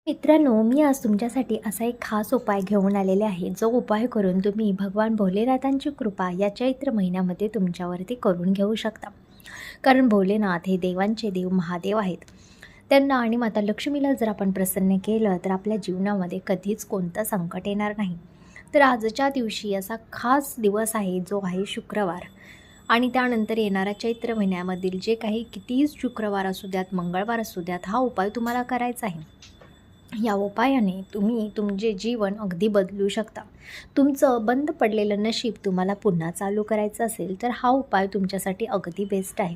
मित्रांनो, मी आज तुमच्यासाठी असा एक खास उपाय घेऊन आलेले आहे, जो उपाय करून तुम्ही भगवान भोलेनाथांची कृपा या चैत्र महिन्यामध्ये तुमच्यावरती करून घेऊ शकता. कारण भोलेनाथ हे देवांचे देव महादेव आहेत. त्यांना आणि माता लक्ष्मीला जर आपण प्रसन्न केलं तर आपल्या जीवनामध्ये कधीच कोणतं संकट येणार नाही. तर आजच्या दिवशी असा खास दिवस आहे, जो आहे शुक्रवार. आणि त्यानंतर येणाऱ्या चैत्र महिन्यामधील जे काही कितीही शुक्रवार असू द्यात, मंगळवार असू द्यात, हा उपाय तुम्हाला करायचा आहे. या उपायाने तुम्ही तुमचे जीवन अगदी बदलू शकता. तुमचं बंद पडलेलं नशीब तुम्हाला पुन्हा चालू करायचं असेल तर हा उपाय तुमच्यासाठी अगदी बेस्ट आहे.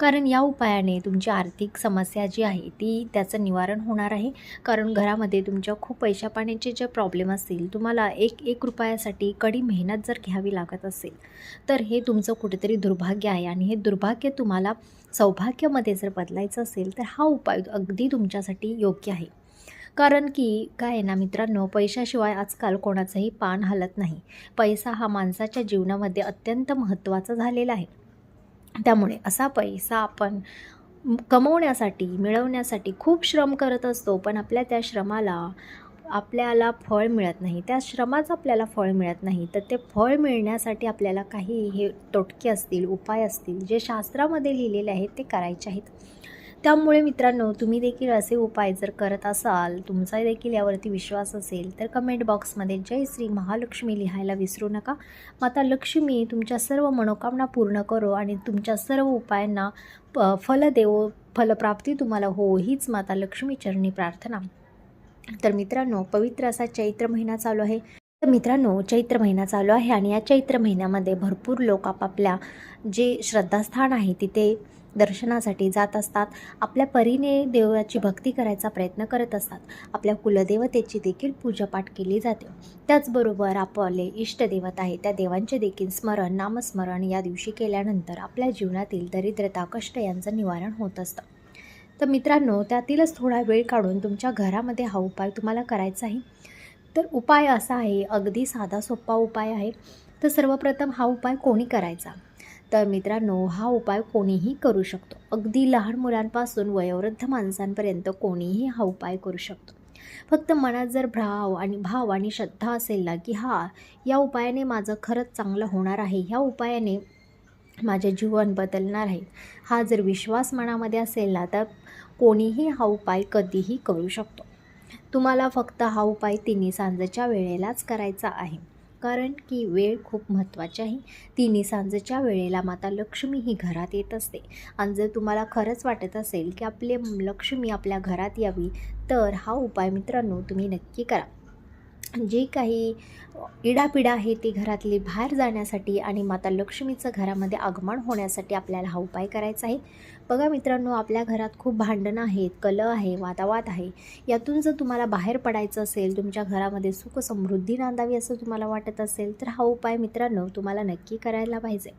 कारण या उपायाने तुमची आर्थिक समस्या जी आहे ती त्याचं निवारण होणार आहे. कारण घरामध्ये तुमच्या खूप पैशा पाण्याचे जे प्रॉब्लेम असतील, तुम्हाला एक एक रुपयासाठी कडी मेहनत जर घ्यावी लागत असेल, तर हे तुमचं कुठेतरी दुर्भाग्य आहे आणि हे दुर्भाग्य तुम्हाला सौभाग्यामध्ये जर बदलायचं असेल तर हा उपाय अगदी तुमच्यासाठी योग्य आहे. कारण की काय आहे ना मित्रांनो, पैशाशिवाय आजकाल कोणाचंही पान हलत नाही. पैसा हा माणसाच्या जीवनामध्ये अत्यंत महत्त्वाचा झालेला आहे. त्यामुळे असा पैसा आपण कमवण्यासाठी, मिळवण्यासाठी खूप श्रम करत असतो, पण आपल्या त्या श्रमाला आपल्याला फळ मिळत नाही. त्या श्रमाचं आपल्याला फळ मिळत नाही. तर ते फळ मिळण्यासाठी आपल्याला काही हे तोटके असतील, उपाय असतील, जे शास्त्रामध्ये लिहिलेले आहेत ते करायचे आहेत. त्यामुळे मित्रांनो, तुम्ही देखील असे उपाय जर करत असाल, तुमचा देखील यावरती विश्वास असेल, तर कमेंट बॉक्समध्ये जय श्री महालक्ष्मी लिहायला विसरू नका. माता लक्ष्मी तुमच्या सर्व मनोकामना पूर्ण करो आणि तुमच्या सर्व उपायांना फल देवो, फलप्राप्ती तुम्हाला हो, हीच माता लक्ष्मी चरणी प्रार्थना. तर मित्रांनो, पवित्र असा चैत्र महिना चालू आहे. तर मित्रांनो, चैत्र महिना चालू आहे आणि या चैत्र महिन्यामध्ये भरपूर लोक आपापल्या जे श्रद्धास्थान आहे तिथे दर्शनासाठी जात असतात. आपल्या परीने देवाची भक्ती करायचा प्रयत्न करत असतात. आपल्या कुलदेवतेची देखील पूजापाठ केली जाते. त्याचबरोबर आपले इष्टदेवत आहे त्या देवांचे देखील स्मरण, नामस्मरण या दिवशी केल्यानंतर आपल्या जीवनातील दरिद्रता, कष्ट यांचं निवारण होत असतं. तर मित्रांनो, त्यातीलच थोडा वेळ काढून तुमच्या घरामध्ये हा उपाय तुम्हाला करायचा आहे. तर उपाय असा आहे, अगदी साधा सोपा उपाय आहे. तर सर्वप्रथम हा उपाय कोणी करायचा? तर मित्रांनो, हा उपाय कोणीही करू शकतो. अगदी लहान मुलांपासून वयोवृद्ध माणसांपर्यंत कोणीही हा उपाय करू शकतो. फक्त मनात जर भाव आणि श्रद्धा असेल ना, की या उपायाने माझं खरंच चांगलं होणार आहे, ह्या उपायाने माझे जीवन बदलणार आहे, हा जर विश्वास मनामध्ये असेल ना, तर कोणीही हा उपाय कधीही करू शकतो. तुम्हाला फक्त हा उपाय तिन्ही सांजेच्या वेळेलाच करायचा आहे. कारण की वेळ खूप महत्त्वाची आहे. तिन्ही सांजेच्या वेळेला माता लक्ष्मी ही घरात येत असते. आणि जर तुम्हाला खरंच वाटत असेल की आपले लक्ष्मी आपल्या घरात यावी, तर हा उपाय मित्रांनो तुम्ही नक्की करा. जी काही इडापिडा आहे ती घरातली बाहेर जाण्यासाठी आणि माता लक्ष्मीचं घरामध्ये आगमन होण्यासाठी आपल्याला हा उपाय करायचा आहे. बघा मित्रांनो, आपल्या घरात खूप भांडणं आहेत, कलह आहे, वादावाद आहे. यातून जर तुम्हाला बाहेर पडायचं असेल, तुमच्या घरामध्ये सुख समृद्धी नांदावी असं तुम्हाला वाटत असेल, तर हा उपाय मित्रांनो तुम्हाला नक्की करायला पाहिजे.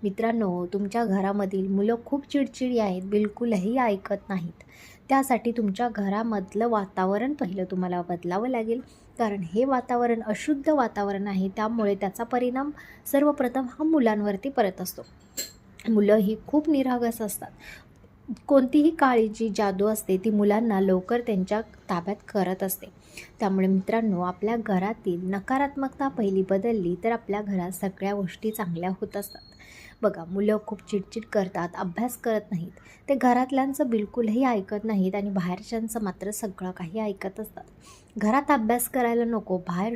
मित्रांनो, तुमच्या घरामधील मुलं खूप चिडचिडी आहेत, बिलकुलही ऐकत नाहीत. त्यासाठी तुमच्या घरामधलं वातावरण पहिलं तुम्हाला बदलावं लागेल. कारण हे वातावरण अशुद्ध वातावरण आहे. त्यामुळे त्याचा परिणाम सर्वप्रथम हा मुलांवरती पडत असतो. मुलं ही खूप निरागस असतात. कोणतीही काळी जी जादू असते ती मुलांना लवकर त्यांच्या ताब्यात करत असते. त्यामुळे मित्रांनो, आपल्या घरातील नकारात्मकता पहिली बदलली तर आपल्या घरात सगळ्या गोष्टी चांगल्या होत असतात. बघा, मुलं खूप चिडचिड करतात, अभ्यास करत नाहीत. ते घरातल्यांचं बिलकुलही ऐकत नाहीत आणि बाहेरच्यांचं मात्र सगळं काही ऐकत असतात. घरात अभ्यास करायला नको, बाहेर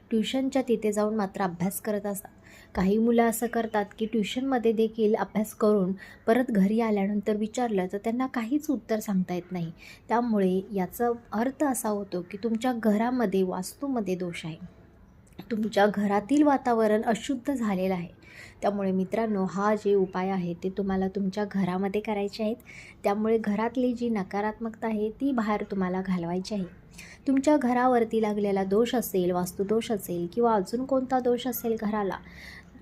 ट्युशनच्या तिथे जाऊन मात्र अभ्यास करत असतात. काही मुलं असं करतात की ट्युशनमध्ये देखील अभ्यास करून परत घरी आल्यानंतर विचारलं तर त्यांना काहीच उत्तर सांगता येत नाही. त्यामुळे याचा अर्थ असा होतो की तुमच्या घरामध्ये वास्तूमध्ये दोष आहे. तुमच्या घरातील वातावरण अशुद्ध झालेलं आहे. त्यामुळे मित्रांनो, हा जे उपाय आहे ते तुम्हाला तुमच्या घरामध्ये करायचे आहेत. त्यामुळे घरातली जी नकारात्मकता आहे ती बाहेर तुम्हाला घालवायची आहे. तुमच्या घरावरती लागलेला दोष असेल, वास्तुदोष असेल किंवा अजून कोणता दोष असेल घराला,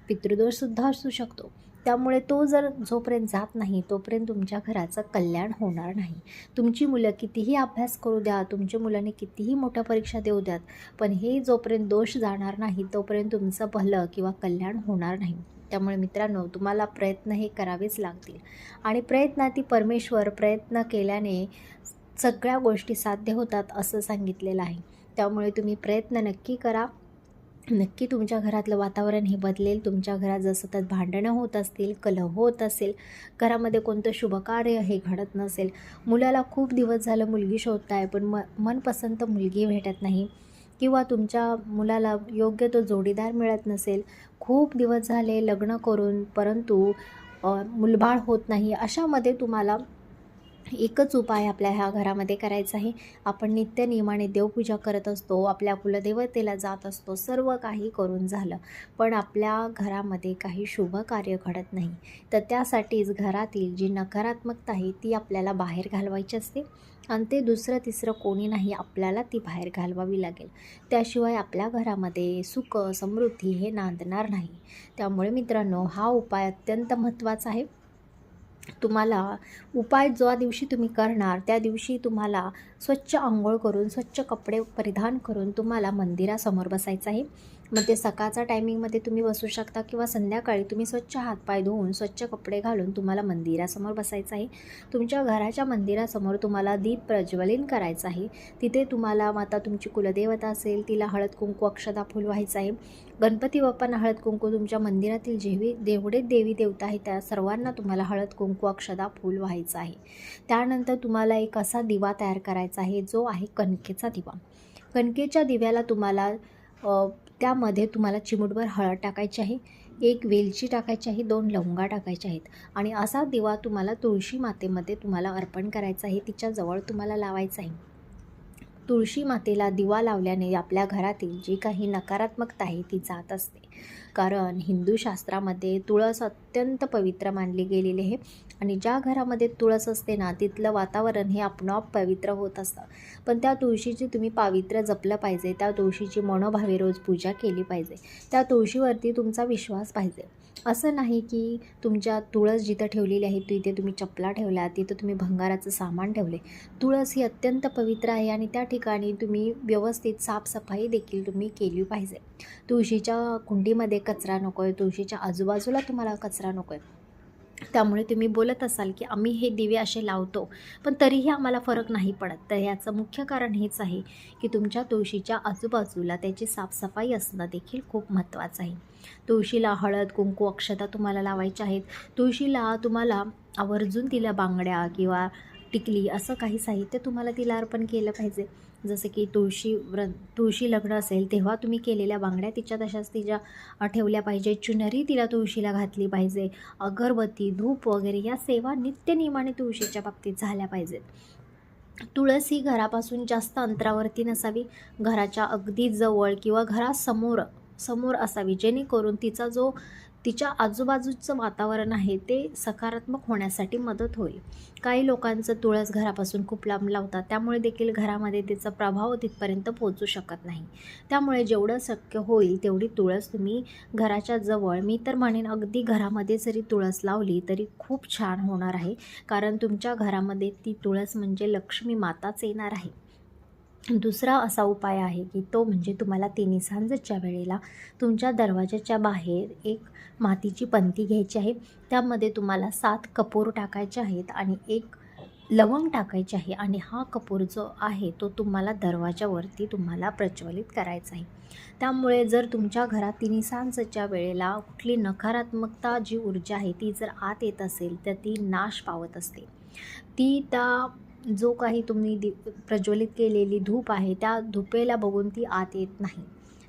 पितृदोषसुद्धा असू शकतो. त्यामुळे तो जर जोपर्यंत जात नाही तोपर्यंत तुमच्या घराचं कल्याण होणार नाही. तुमची मुलं कितीही अभ्यास करू द्या, तुमच्या मुलांनी कितीही मोठ्या परीक्षा देऊ द्यात, पण हे जोपर्यंत दोष जाणार नाही तोपर्यंत तुमचं भलं किंवा कल्याण होणार नाही. त्यामुळे मित्रांनो, तुम्हाला प्रयत्न हे करावेच लागतील आणि प्रयत्नाती परमेश्वर, प्रयत्न केल्याने सगळ्या गोष्टी साध्य होतात असं सांगितलेलं आहे. त्यामुळे तुम्ही प्रयत्न नक्की करा. नक्की तुमच्या घरातलं वातावरण हे बदलेल. तुमच्या घरात जर सतत भांडणं होत असतील, कलह होत असेल, घरामध्ये कोणतं शुभकार्य हे घडत नसेल, मुलाला खूप दिवस झालं मुलगी शोधताय पण मनपसंत मुलगी भेटत नाही, किंवा तुमच्या मुलाला योग्य तो जोडीदार मिळत नसेल, खूप दिवस झाले लग्न करून परंतु मूलबाळ होत नाही, अशामध्ये तुम्हाला एकच उपाय आपल्या ह्या घरामध्ये करायचा आहे. आपण नित्यनियमाने देवपूजा करत असतो, आपल्या कुलदेवतेला जात असतो, सर्व काही करून झालं, पण आपल्या घरामध्ये काही शुभ कार्य घडत नाही. तर त्यासाठीच घरातील जी नकारात्मकता आहे ती आपल्याला बाहेर घालवायची असते आणि ते दुसरं तिसरं कोणी नाही, आपल्याला ती बाहेर घालवावी लागेल. त्याशिवाय आपल्या घरामध्ये सुख समृद्धी हे नांदणार नाही. त्यामुळे मित्रांनो, हा उपाय अत्यंत महत्त्वाचा आहे. तुम्हाला उपाय ज्या दिवशी तुम्ही करणार त्या दिवशी तुम्हाला स्वच्छ अंघोळ करून, स्वच्छ कपडे परिधान करून तुम्हाला मंदिरासमोर बसायचं आहे. मग ते सकाळच्या टायमिंगमध्ये तुम्ही बसू शकता किंवा संध्याकाळी तुम्ही स्वच्छ हातपाय धुवून, स्वच्छ कपडे घालून तुम्हाला मंदिरासमोर बसायचं आहे. तुमच्या घराच्या मंदिरासमोर तुम्हाला दीप प्रज्वलन करायचं आहे. तिथे तुम्हाला माता तुमची कुलदेवता असेल तिला हळद कुंकू अक्षदा फूल व्हायचं आहे. गणपती बाप्पांना हळद कुंकू, तुमच्या मंदिरातील जेवढे देवी देवता आहेत त्या सर्वांना तुम्हाला हळद कुंकू अक्षदा फूल व्हायचं आहे. त्यानंतर तुम्हाला एक असा दिवा तयार करायचा आहे जो आहे कणकेचा दिवा. कणकेच्या दिव्याला तुम्हाला त्यामध्ये तुम्हाला चिमूटभर हळद टाकायची आहे, एक वेलची टाकायची आहे, 2 लवंगा टाकायच्या आहेत आणि असा दिवा तुम्हाला तुळशी मातेमध्ये तुम्हाला अर्पण करायचा आहे, तिच्याजवळ तुम्हाला लावायचा आहे. तुळशी मातेला दिवा लावल्याने आपल्या घरातील जी काही नकारात्मकता आहे ती जात असते. कारण हिंदू शास्त्रामध्ये तुळस अत्यंत पवित्र मानली गेलेली आहे आणि ज्या घरामध्ये तुळस असते ना तिथलं वातावरण हे आपोआप पवित्र होत असतं. पण त्या तुळशीची तुम्ही पावित्र्य जपलं पाहिजे, त्या तुळशीची मनोभावे रोज पूजा केली पाहिजे, त्या तुळशीवरती तुमचा विश्वास पाहिजे. असं नाही की तुमच्या तुळस जिथं ठेवलेली आहे तिथे तुम्ही चपला ठेवल्या, तिथं तुम्ही भंगाराचं सामान ठेवले. तुळस ही अत्यंत पवित्र आहे आणि त्या ठिकाणी तुम्ही व्यवस्थित साफसफाई देखील तुम्ही केली पाहिजे. तुळशीच्या कुंडीमध्ये कचरा नको आहे, तुळशीच्या आजूबाजूला तुम्हाला कचरा नको आहे. त्यामुळे तुम्ही बोलत असाल की आम्ही हे दिवे असे लावतो पण तरीही आम्हाला फरक नाही पडत, तर याचं मुख्य कारण हेच आहे की तुमच्या तुळशीच्या आजूबाजूला त्याची साफसफाई असणं देखील खूप महत्त्वाचं आहे. तुळशीला हळद कुंकू अक्षता तुम्हाला लावायच्या आहेत. तुळशीला तुम्हाला आवर्जून तिला बांगड्या किंवा टिकली असं काही साहित्य तुम्हाला तिला अर्पण केलं पाहिजे. जसं की तुळशी लग्न असेल तेव्हा तुम्ही केलेल्या बांगड्या तिच्या तशाच तिच्या ठेवल्या पाहिजे. चुनरी तिला तुळशीला घातली पाहिजे. अगरबत्ती धूप वगैरे या सेवा नित्यनियमाने तुळशीच्या बाबतीत झाल्या पाहिजेत. तुळस ही घरापासून जास्त अंतरावरती नसावी, घराच्या अगदी जवळ किंवा घरासमोर असावी, जेणेकरून तिच्या आजूबाजूचं वातावरण आहे ते सकारात्मक होण्यासाठी मदत होईल. काही लोकांचं तुळस घरापासून खूप लांब लावतात, त्यामुळे देखील घरामध्ये त्याचा प्रभाव तिथपर्यंत पोहोचू शकत नाही. त्यामुळे जेवढं शक्य होईल तेवढी तुळस तुम्ही घराच्या जवळ, मी तर म्हणेन अगदी घरामध्ये जरी तुळस लावली तरी खूप छान होणार आहे. कारण तुमच्या घरामध्ये ती तुळस म्हणजे लक्ष्मी माताच येणार आहे. दुसरा असा उपाय आहे की तो म्हणजे तुम्हाला तिन्ही सांजेच्या वेळेला तुमच्या दरवाजाच्या बाहेर एक मातीची पंती घ्यायची आहे. त्यामध्ये तुम्हाला 7 कपूर टाकायचे आहेत आणि 1 लवंग टाकायचे आहे आणि हा कपूर जो आहे तो तुम्हाला दरवाजावरती तुम्हाला प्रज्वलित करायचा आहे. त्यामुळे जर तुमच्या घरात तिन्ही सांजेच्या वेळेला कुठली नकारात्मकता जी ऊर्जा आहे ती जर आत येत असेल तर ती नाश पावत असते. ती जो काही तुम्ही प्रज्वलित केलेली धूप आहे त्या धुपेला बघून ती आत येत नाही.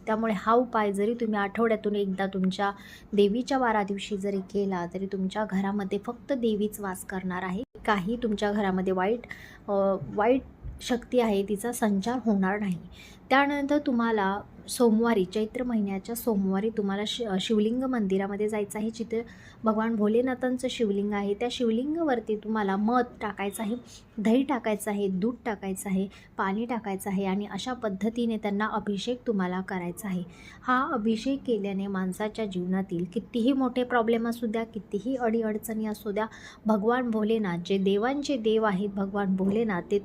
त्यामुळे हा उपाय जरी तुम्ही आठवड्यातून एकदा तुमच्या देवीच्या वारा दिवशी जरी केला तरी तुमच्या घरामध्ये फक्त देवीच वास करणार आहे. काही तुमच्या घरामध्ये वाईट शक्ती आहे तिचा संचार होणार नाही. त्यानंतर तुम्हाला सोमवारी, चैत्र महिन्याच्या सोमवारी तुम्हाला शिवलिंग मंदिरामध्ये जायचं आहे. जिथे भगवान भोलेनाथांचं शिवलिंग आहे त्या शिवलिंगावरती तुम्हाला मध टाकायचं आहे, दही टाकायचं आहे, दूध टाकायचं आहे, पाणी टाकायचं आहे आणि अशा पद्धतीने त्यांना अभिषेक तुम्हाला करायचा आहे. हा अभिषेक केल्याने माणसाच्या जीवनातील कितीही मोठे प्रॉब्लेम असू द्या, कितीही अडीअडचणी असू द्या, भगवान भोलेनाथ जे देवांचे देव आहेत, भगवान भोलेनाथ ते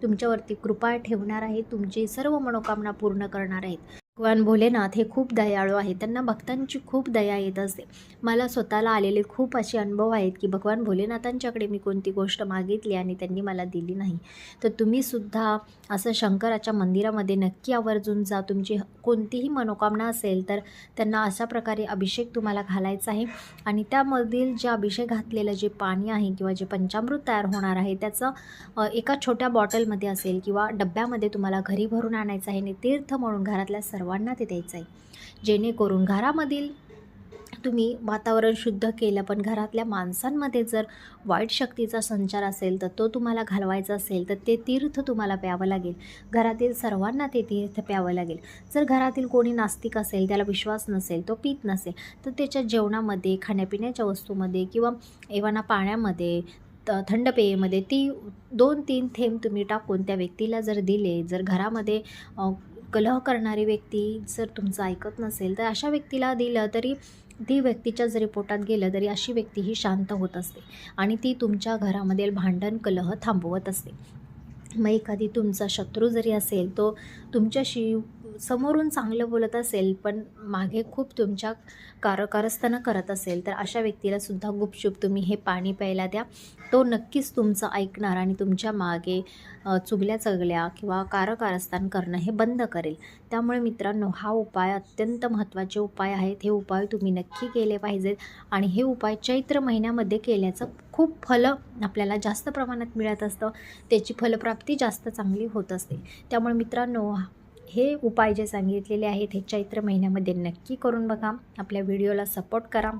तुमच्यावरती कृपा ठेवणार आहेत, तुमची सर्व मनोकामना पूर्ण करणार आहेत. भगवान भोलेनाथ हे खूप दयाळू आहेत. त्यांना भक्तांची खूप दया येत असते. मला स्वतःला आलेले खूप असे अनुभव आहेत की भगवान भोलेनाथांच्याकडे मी कोणती गोष्ट मागितली आणि त्यांनी मला दिली नाही. तर तुम्हीसुद्धा असं शंकराच्या मंदिरामध्ये नक्की आवर्जून जा. तुमची कोणतीही मनोकामना असेल तर त्यांना अशा प्रकारे अभिषेक तुम्हाला घालायचा आहे आणि त्यामधील जे अभिषेक घातलेलं जे पाणी आहे किंवा जे पंचामृत तयार होणार आहे त्याचं एका छोट्या बॉटलमध्ये असेल किंवा डब्यामध्ये तुम्हाला घरी भरून आणायचं आहे आणि तीर्थ म्हणून घरातल्या सर्वांना ते द्यायचं आहे. जेणेकरून घरामधील तुम्ही वातावरण शुद्ध केलं, पण घरातल्या माणसांमध्ये जर वाईट शक्तीचा संचार असेल तर तो तुम्हाला घालवायचा असेल तर ते तीर्थ तुम्हाला प्यावं लागेल. घरातील सर्वांना ते तीर्थ प्यावं लागेल. जर घरातील कोणी नास्तिक असेल, त्याला विश्वास नसेल, तो पीत नसेल, तर त्याच्या जेवणामध्ये, खाण्यापिण्याच्या वस्तूमध्ये किंवा एव्हाना पाण्यामध्ये, थंड पेयेमध्ये ती 2-3 थेंब तुम्ही टाकून त्या व्यक्तीला जर दिले, जर घरामध्ये कलह करणारी व्यक्ती जर तुमचं ऐकत नसेल तर अशा व्यक्तीला दिलं तरी ती व्यक्तीच्या जरी पोटात गेलं तरी अशी व्यक्ती ही शांत होत असते आणि ती तुमच्या घरामधील भांडण कलह थांबवत असते. मग एखादी तुमचा शत्रू जरी असेल, तो तुमच्याशी समोरून चांगलं बोलत असेल पण मागे खूप तुमच्या कारस्थानं करत असेल तर अशा व्यक्तीला सुद्धा गुपचूप तुम्ही हे पाणी प्यायला द्या. तो नक्कीच तुमचं ऐकणार आणि तुमच्या मागे चुगल्या चगल्या किंवा कारस्थान करणं हे बंद करेल. त्यामुळे मित्रांनो, हा उपाय अत्यंत महत्त्वाचे उपाय आहेत. हे उपाय तुम्ही नक्की केले पाहिजेत आणि हे उपाय चैत्र महिन्यामध्ये केल्याचं खूप फलं आपल्याला जास्त प्रमाणात मिळत असतं. त्याची फलप्राप्ती जास्त चांगली होत असते. त्यामुळे मित्रांनो, हे उपाय जे सांगितलेले आहेत हे चैत्र महिन्यामध्ये नक्की करून बघा. आपल्या व्हिडिओला सपोर्ट करा.